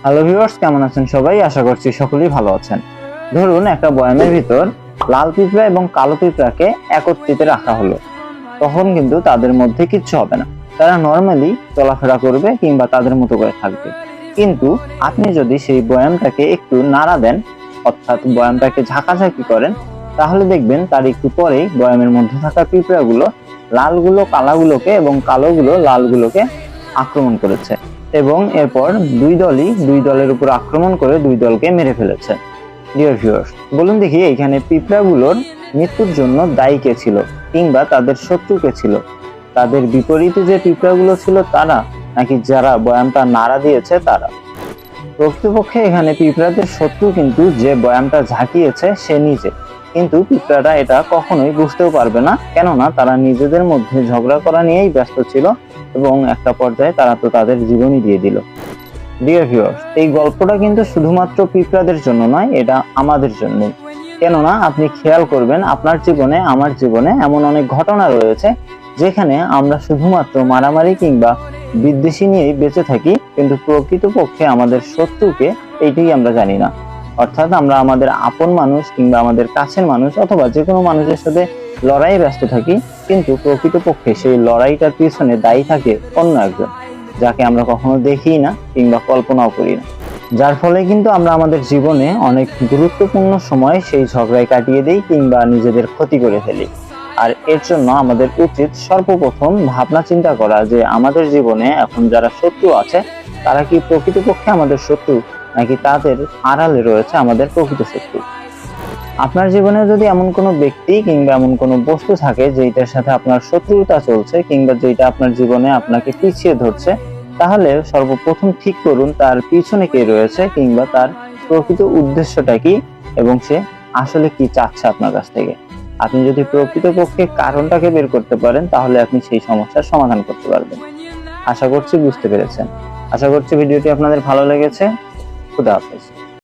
Hello viewers, কেমন আছেন সবাই? আশা করছি সকলেই ভালো আছেন। ধরুন একটা বয়ামের ভিতর লাল পিঁপড়া এবং কালো পিঁপড়াকে একত্রিত রাখা হলো। তখন কিন্তু তাদের মধ্যে কিচ্ছু হবে না, তারা নর্মালি চলাফেরা করবে কিংবা তাদের মতো করে থাকবে। কিন্তু আপনি যদি সেই বয়ামটাকে একটু নাড়া দেন, অর্থাৎ বয়ামটাকে ঝাঁকাঝাঁকি করেন, তাহলে দেখবেন তার একটু পরেই বয়ামের মধ্যে থাকা পিঁপড়াগুলো লালগুলো কালাগুলোকে এবং কালোগুলো লালগুলোকে আক্রমণ করেছে এবং এরপর দুই দলের উপর আক্রমণ করে দুই দলকে মেরে ফেলেছে। ডিয়ার ভিউয়ার্স, বলুন দেখি এখানে পিঁপড়াগুলোর মৃত্যুর জন্য দায়ী কে ছিল কিংবা তাদের শত্রু কে ছিল? তাদের বিপরীতে যে পিঁপড়াগুলো ছিল তারা, নাকি যারা বয়ামটা নাড়া দিয়েছে তারা? প্রকৃতপক্ষে এখানে পিঁপড়াদের শত্রু কিন্তু যে বয়ামটা ঝাঁকিয়েছে সে নিজে। কিন্তু পিঁপড়ারা এটা কখনোই বুঝতেও পারবে না, কেননা তারা নিজেদের মধ্যে ঝগড়া করা নিয়েই ব্যস্ত ছিল এবং একটা পর্যায়ে তারা তো তাদের জীবনই দিয়ে দিল। ডিয়ার ভিউয়ার্স, এই গল্পটা কিন্তু শুধুমাত্র পিঁপড়াদের জন্য নয়, এটা আমাদের জন্য। কেননা আপনি খেয়াল করবেন আপনার জীবনে আমার জীবনে এমন অনেক ঘটনা রয়েছে যেখানে আমরা শুধুমাত্র মারামারি কিংবা বিদ্বেষী নিয়েই বেঁচে থাকি, কিন্তু প্রকৃতপক্ষে আমাদের শত্রুকে এইটাই আমরা জানি না। অর্থাৎ আমরা আমাদের আপন মানুষ কিংবা আমাদের কাছের মানুষ অথবা যে কোনো মানুষের সাথে লড়াইয়ে ব্যস্ত থাকি, কিন্তু প্রকৃতপক্ষে সেই লড়াইটার পিছনে দায়ী থাকে অন্য একজন, যাকে আমরা কখনো দেখি না কিংবা কল্পনাও করি না। যার ফলে কিন্তু আমরা আমাদের জীবনে অনেক গুরুত্বপূর্ণ সময় সেই ঝগড়ায় কাটিয়ে দিই কিংবা নিজেদের ক্ষতি করে ফেলি। আর এর জন্য আমাদের উচিত সর্বপ্রথম ভাবনা চিন্তা করা যে আমাদের জীবনে এখন যারা শত্রু আছে তারা কি প্রকৃতপক্ষে আমাদের শত্রু, নাকি তাদের আড়ালে রয়েছে আমাদের প্রকৃত শত্রু। আপনার জীবনে যদি এমন কোনো ব্যক্তি কিংবা এমন কোনো বস্তু থাকে যেটার সাথে আপনার শত্রুতা চলছে কিংবা যেটা আপনার জীবনে আপনাকে পিছিয়ে ধরছে, তাহলে সর্বপ্রথম ঠিক করুন তার পিছনে কে রয়েছে কিংবা তার প্রকৃত উদ্দেশ্যটা কি এবং সে আসলে কি চাচ্ছে আপনার কাছ থেকে। আপনি যদি প্রকৃতপক্ষে কারণটাকে বের করতে পারেন তাহলে আপনি সেই সমস্যার সমাধান করতে পারবেন। আশা করছি বুঝতে পেরেছেন। আশা করছি ভিডিওটি আপনাদের ভালো লেগেছে। খুদা হাফেজ।